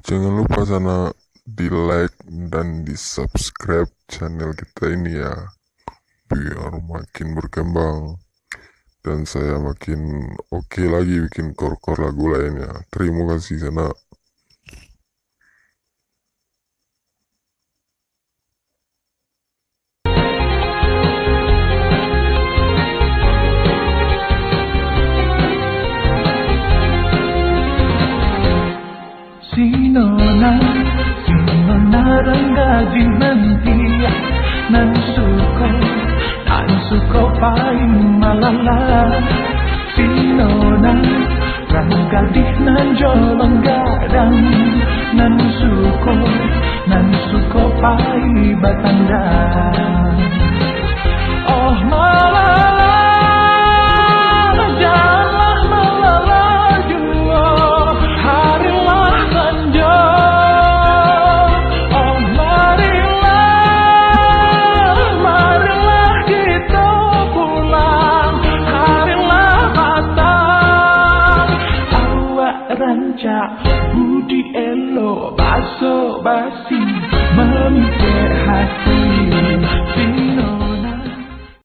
Jangan lupa sana di like dan di subscribe channel kita ini ya, biar makin berkembang dan saya makin oke lagi bikin kor-kor lagu lainnya. Terima kasih sana. Sinona, sinona ranggaji nanti nan suko pai malala. Sinona ranggaji nan jolong gadang nan suko pai batanda. Oh malala. Budi elo baso basi memikir hati.